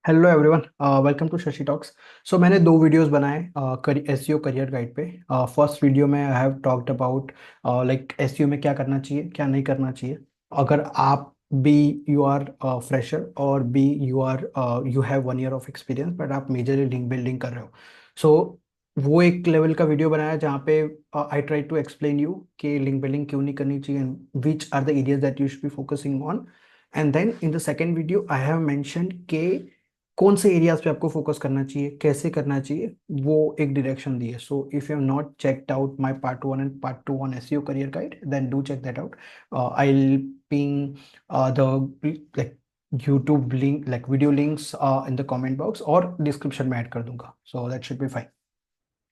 Hello everyone, welcome to Shashi talks. So मैंने दो videos बनाए एसईओ करियर गाइड पे। फर्स्ट वीडियो में I have talked about like SEO में क्या करना चाहिए, क्या नहीं करना चाहिए। अगर आप बी यू आर फ्रेशर और be you have 1 year of experience but आप मेजरली लिंक बिल्डिंग कर रहे हो। सो वो एक लेवल का वीडियो बनाया जहाँ पे I try to explain you कि लिंक बिल्डिंग क्यों नहीं करनी चाहिए and which are the areas that you should be focusing on. And then in the second video I have mentioned के कौन से एरियाज पे आपको फोकस करना चाहिए, कैसे करना चाहिए, वो एक डायरेक्शन दी है। So if you have not checked out my part 1 and part 2 on SEO career guide then do check that out. I will ping the like YouTube link like video links in the comment box और description में add कर दूंगा। So that should be fine.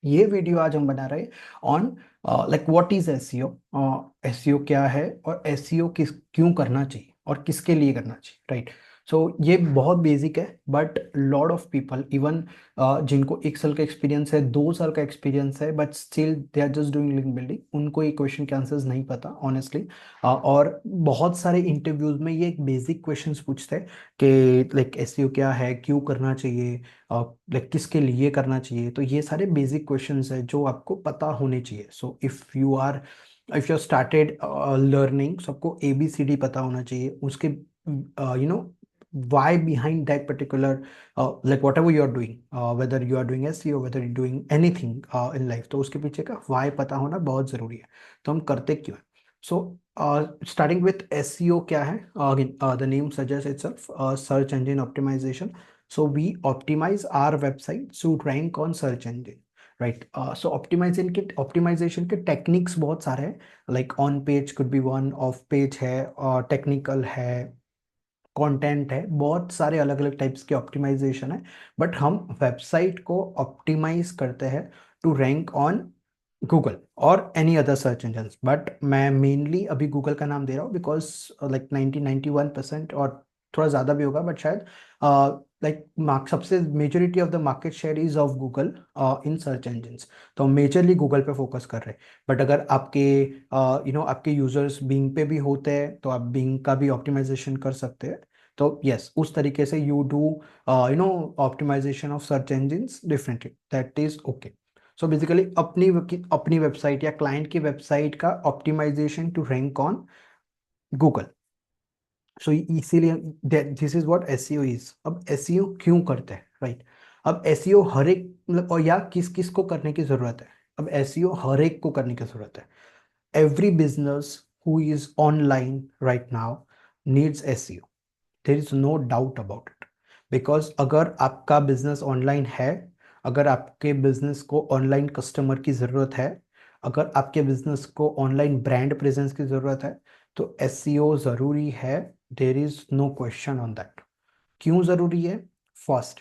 ये video आज हम बना रहे हैं on like what is SEO, SEO क्या है और एसईओ किस क्यों करना चाहिए और किसके लिए करना चाहिए, राइट। सो ये बहुत बेसिक है but lot of people even जिनको 1 साल का एक्सपीरियंस है, 2 साल का एक्सपीरियंस है but still they are just doing link building, उनको ये क्वेश्चन के आंसर्स नहीं पता ऑनेस्टली। और बहुत सारे इंटरव्यूज में ये एक बेसिक क्वेश्चंस पूछते हैं कि लाइक एसईओ क्या है, क्यों करना चाहिए, लाइक किसके लिए करना चाहिए। तो ये सारे बेसिक क्वेश्चंस है जो आपको पता होने चाहिए। सो इफ यू स्टार्टेड लर्निंग, सबको ABCD पता होना चाहिए उसके, you know why behind that particular like whatever you are doing, whether you are doing SEO, whether you're doing anything in life, तो उसके पीछे का why पता होना बहुत जरूरी है। तो हम करते क्यों हैं। सो starting with SEO क्या है, again the name suggests itself, search engine optimization. So we optimize our website to rank on search engine, right. So optimization के टेक्निक्स बहुत सारे हैं, like on page could be one, off page है, और technical है, content है, बहुत सारे अलग अलग टाइप्स के ऑप्टिमाइजेशन है। बट हम वेबसाइट को ऑप्टिमाइज करते हैं टू रैंक ऑन गूगल और any other search engine. But मैं मेनली अभी गूगल का नाम दे रहा हूँ बिकॉज लाइक 90-91% और थोड़ा ज़्यादा भी होगा बट शायद लाइक सबसे majority of the market share is of Google in search engines. तो हम मेजरली गूगल पे फोकस कर रहे हैं। बट अगर आपके आपके यूजर्स बिंग पे भी होते हैं तो आप बिंग का भी ऑप्टिमाइजेशन कर सकते हैं। तो यस, उस तरीके से you do optimization of search engines differently, that is okay. So basically अपनी वेबसाइट या क्लाइंट की वेबसाइट का optimization to rank on Google. So इसीलिए this is what SEO is. अब एसईओ क्यों करते हैं, राइट। अब एसईओ हर एक मतलब और या किस किस को करने की जरूरत है। अब एसईओ हर एक को करने की जरूरत है। Every business who is online right now needs SEO, there is no doubt about it. Because अगर आपका बिजनेस ऑनलाइन है, अगर आपके बिजनेस को ऑनलाइन कस्टमर की ज़रूरत है, अगर आपके बिजनेस को ऑनलाइन ब्रांड प्रेजेंस की ज़रूरत है, तो एसईओ ज़रूरी है। There is no question on that. क्यों ज़रूरी है। फर्स्ट,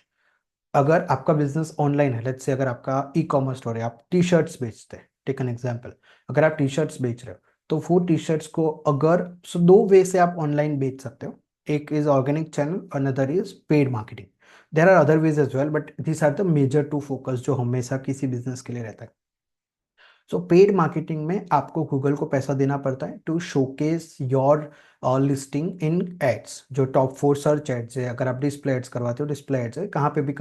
अगर आपका बिजनेस ऑनलाइन है, लेट्स से अगर आपका ई कॉमर्स स्टोर है, आप टी शर्ट्स बेचते हैं, टेक एन एग्जाम्पल। अगर आप टी शर्ट्स बेच रहे हो तो वो टी शर्ट्स को अगर दो वे से आप ऑनलाइन बेच सकते हो। एक is organic channel, another is paid marketing. There are other ways as well but this are the major two focus जो हमेशा किसी बिजनेस के लिए रहता है। सो पेड मार्केटिंग में आपको गूगल को पैसा देना पड़ता है to showcase your listing in ads, जो टॉप 4 सर्च एड्स है। अगर आप डिस्प्ले एड्स करवाते हो, डिस्प्ले एड्स है कहाँ पे भी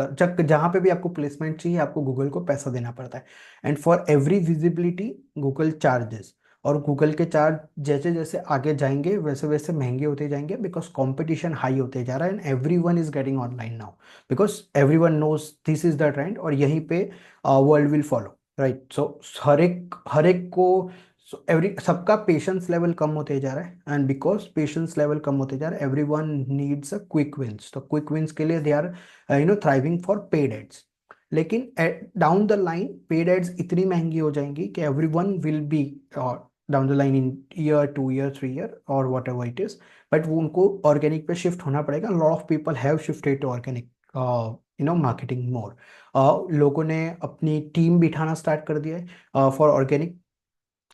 जहाँ पे भी आपको प्लेसमेंट चाहिए आपको गूगल को पैसा देना पड़ता है। And for every visibility Google charges. और गूगल के चार्ज जैसे जैसे आगे जाएंगे वैसे वैसे महंगे होते जाएंगे बिकॉज कंपटीशन हाई होते जा रहा है and everyone is getting online now, because everyone knows this is the trend और यहीं पे world will follow, right. So हर एक को एवरी सबका पेशेंस लेवल कम होते जा रहा है एंड बिकॉज पेशेंस लेवल कम होते जा रहा है every one needs a quick wins. तो क्विक विंस के लिए they are thriving for paid ads. लेकिन down the line paid ads इतनी महंगी हो जाएंगी कि every one will be down the line in year 2 year 3 year और whatever it is. But वो उनको ऑर्गेनिक पे शिफ्ट होना पड़ेगा। Lot of people have shifted to organic marketing more. लोगों ने अपनी टीम बिठाना स्टार्ट कर दिया है for organic.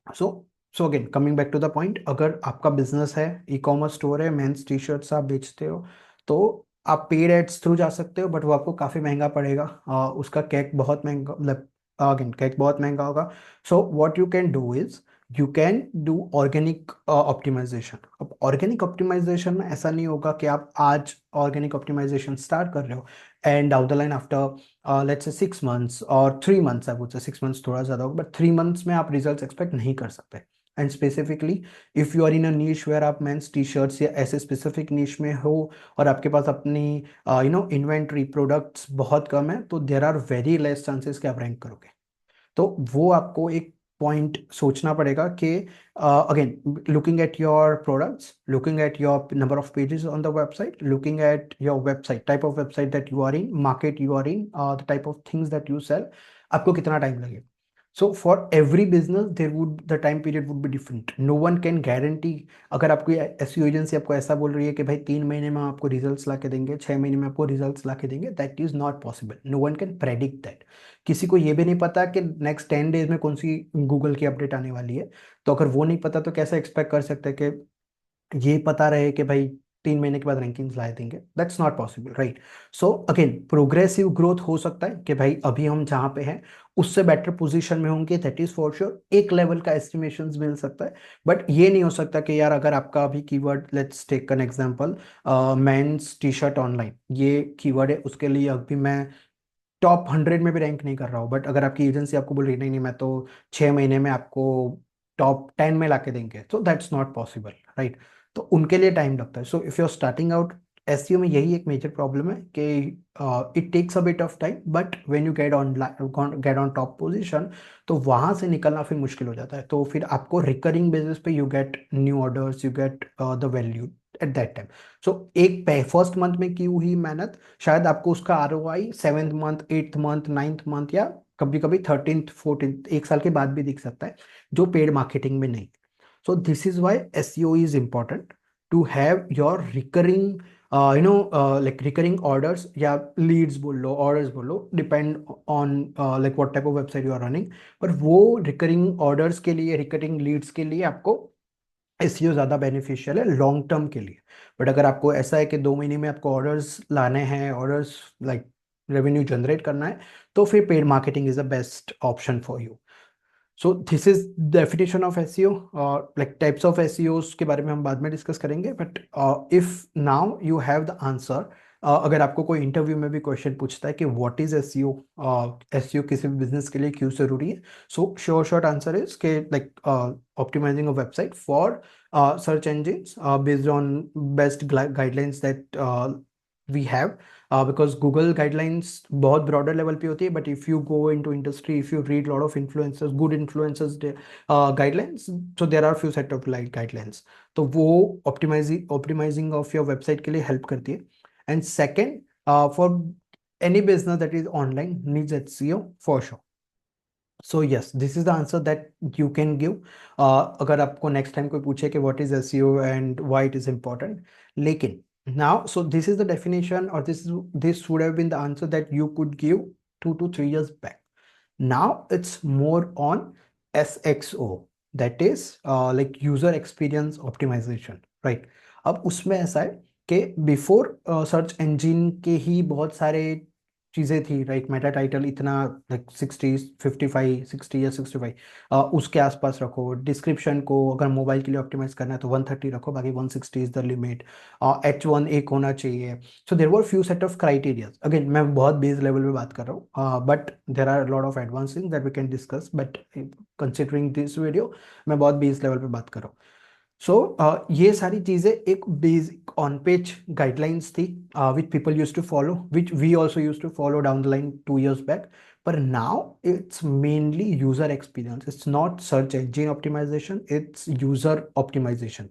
So so again coming back to the point, अगर आपका बिजनेस है, ई कॉमर्स स्टोर है, मेंस टी शर्ट्स आप बेचते हो, तो आप पेड एड्स थ्रू जा सकते हो बट वो आपको काफ़ी महंगा पड़ेगा। उसका कैक बहुत महंगा, मतलब अगेन कैक बहुत महंगा होगा। So what you can do is you can do organic optimization. अब ऑर्गेनिक ऑप्टिमाइजेशन में ऐसा नहीं होगा कि आप आज ऑर्गेनिक ऑप्टिमाइजेशन स्टार्ट कर रहे हो and down the line after let's say 6 months और 3 months, I would say 6 months थोड़ा ज़्यादा होगा, बट 3 मंथ्स में आप रिजल्ट्स एक्सपेक्ट नहीं कर सकते। And specifically if you are in a niche where आप मेंस टी शर्ट्स या ऐसे स्पेसिफिक नीश में हो और आपके पास अपनी इन्वेंट्री प्रोडक्ट्स बहुत कम है, तो there are very less chances कि आप रैंक करोगे। तो वो आपको एक पॉइंट सोचना पड़ेगा कि again looking at your products, looking at your number of pages on the website, looking at your website, type of website that you are in, market you are in, the type of things that you sell, आपको कितना time लगेगा। So for every business there would the time period would be different, no one can guarantee. अगर आपको SEO agency आपको ऐसा बोल रही है कि भाई 3 महीने में आपको रिजल्ट्स ला के देंगे, 6 महीने में आपको रिजल्ट्स ला के देंगे, that is not possible, no one can predict that. किसी को ये भी नहीं पता कि नेक्स्ट 10 डेज में कौन सी गूगल की अपडेट आने वाली है। तो अगर वो नहीं पता तो कैसे एक्सपेक्ट कर सकते हैं कि ये पता रहे कि भाई 3 महीने के बाद रैंकिंग्स ला देंगे, that's not possible, right. So again progressive growth हो सकता है कि भाई अभी हम जहाँ पे हैं उससे बेटर पोजीशन में होंगे, दैट इज फॉर श्योर, एक लेवल का एस्टिमेशन मिल सकता है। बट ये नहीं हो सकता कि यार अगर आपका अभी keyword, let's take an example, men's T shirt online, ये कीवर्ड है, उसके लिए अभी मैं टॉप 100 में भी रैंक नहीं कर रहा हूँ, बट अगर आपकी एजेंसी आपको बोल रही नहीं नहीं मैं तो 6 महीने में आपको टॉप 10 में लाके देंगे, तो दैट्स नॉट पॉसिबल, राइट। तो उनके लिए टाइम लगता है। So if you are starting out, SEO में यही एक मेजर प्रॉब्लम है कि it takes a bit of time, but when you get on top position, तो वहां से निकलना फिर मुश्किल हो जाता है। तो फिर आपको रिकरिंग बेसिस पे you get new orders, you get the value at that time. So एक फर्स्ट मंथ में की हुई मेहनत शायद आपको उसका ROI 7th month, 8th month, 9th month या कभी कभी 13th 14th, 1 साल के बाद भी दिख सकता है, जो पेड मार्केटिंग में नहीं। So this is why SEO is important, to have your recurring like recurring orders या लीड्स बोल लो, ऑर्डर्स बोल लो, depend on like what type of website you are running. पर वो रिकरिंग ऑर्डर्स के लिए, रिकरिंग लीड्स के लिए आपको एसईओ ज़्यादा बेनिफिशियल है लॉन्ग टर्म के लिए। बट अगर आपको ऐसा है कि 2 महीने में आपको ऑर्डर्स लाने हैं, ऑर्डर्स लाइक रेवेन्यू जनरेट करना है, तो फिर paid marketing is the best option for you. So this is definition of SEO, और लाइक टाइप्स ऑफ एसईओ के बारे में हम बाद में डिस्कस करेंगे। But if now you have the answer, अगर आपको कोई इंटरव्यू में भी क्वेश्चन पूछता है कि व्हाट इज एसईओ, एसईओ किसी भी बिजनेस के लिए क्यों जरूरी है, so sure short answer is के like optimizing a website for search engines based on best guidelines that we have, because Google guidelines बहुत broader level पे होती है, but if you go into industry, if you read lot of influencers, good influencers guidelines, so there are few set of like guidelines, तो वो optimizing of your website के लिए help करती है। And second, for any business that is online needs SEO for sure। So yes, this is the answer that you can give. अगर आपको next time कोई पूछे कि what is SEO and why it is important, लेकिन now so this is the definition, और this would have been the answer that you could give 2 to 3 years बैक। Now it's more on SXO, that is like user experience optimization, right। अब उसमें ऐसा है कि before search engine के ही बहुत सारे चीज़ें थी, राइट। मेटा टाइटल इतना लाइक 60, 55, 60 या 65 उसके आसपास रखो। डिस्क्रिप्शन को अगर मोबाइल के लिए ऑप्टिमाइज करना है तो 130 रखो, बाकी 160 इज द लिमिट। H1 एक होना चाहिए। So there were few set of criterias, again मैं बहुत बेस लेवल पे बात कर रहा हूँ, but there are lot of advance things that we can discuss, but considering this video मैं बहुत बेस लेवल पे बात कर रहा हूँ। सो ये सारी चीजें एक बेसिक ऑन पेज गाइडलाइंस थी, which people use to follow, which we also use to follow down the line 2 years बैक। पर now it's mainly user experience, it's not search engine optimization, it's user optimization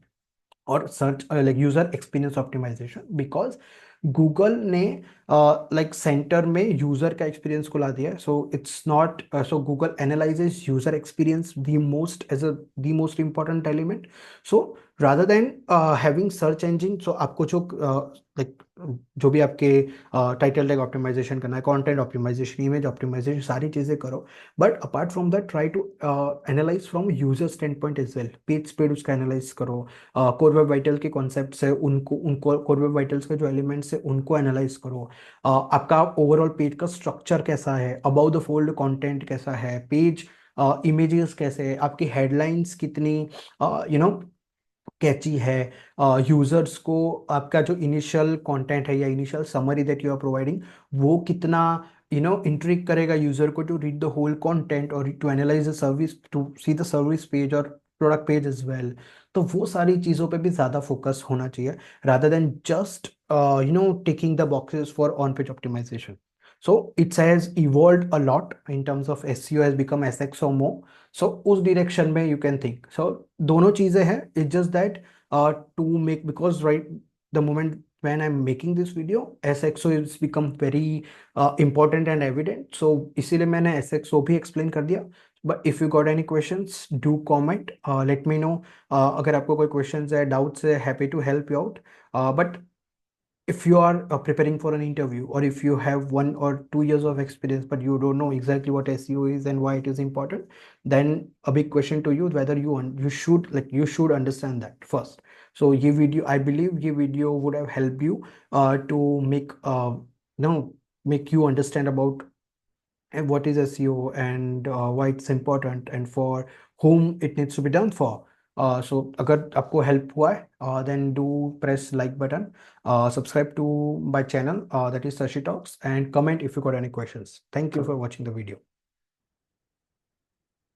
और search like user experience optimization, because Google ने like centre में user का experience को ला दिया है। So it's not, so Google analyses user experience the most as a the most important element. So rather than having search engine, so आपको जो like जो भी आपके टाइटल टैग ऑप्टिमाइजेशन करना है, कंटेंट ऑप्टिमाइजेशन, इमेज ऑप्टिमाइजेशन, सारी चीजें करो। But apart from that try to analyse from user standpoint as well, page speed उसका एनालाइज करो, कोर वेब वाइटल के कॉन्सेप्ट है उनको उनको कोर वेब वाइटल्स के जो एलिमेंट्स है उनको एनालाइज करो। आपका ओवरऑल पेज का स्ट्रक्चर कैसा है, अबाउ द फोल्ड कंटेंट कैसा है, पेज इमेजेस कैसे है, आपकी हेडलाइंस कितनी कैची है, यूजर्स को आपका जो इनिशियल कंटेंट है या initial summary that you are providing वो कितना इंट्रिग करेगा यूजर को to read the whole content और to analyse the service, to see the service page और प्रोडक्ट पेज एज वेल। तो वो सारी चीज़ों पे भी ज़्यादा फोकस होना चाहिए rather than just ticking the boxes for on page optimization. So it has evolved a lot in terms of SEO has become SXO more. So उस direction में you can think. So दोनों चीजें हैं. It's just that to make, because right the moment when I'm making this video SXO is become very important and evident. So इसीलिए मैंने SXO भी explain कर दिया. But if you got any questions, do comment. Let me know. अगर आपको कोई questions है, doubts है, happy to help you out. But if you are preparing for an interview, or if you have 1 or 2 years of experience but you don't know exactly what SEO is and why it is important, then a big question to you whether you should, like, you should understand that first. So ये video, I believe ये video would have helped you to make make you understand about what is SEO and why it's important and for whom it needs to be done for. So अगर आपको help हुआ है then do press like button, subscribe to my channel that is Sashi Talks, and comment if you got any questions. Thank you for watching the video.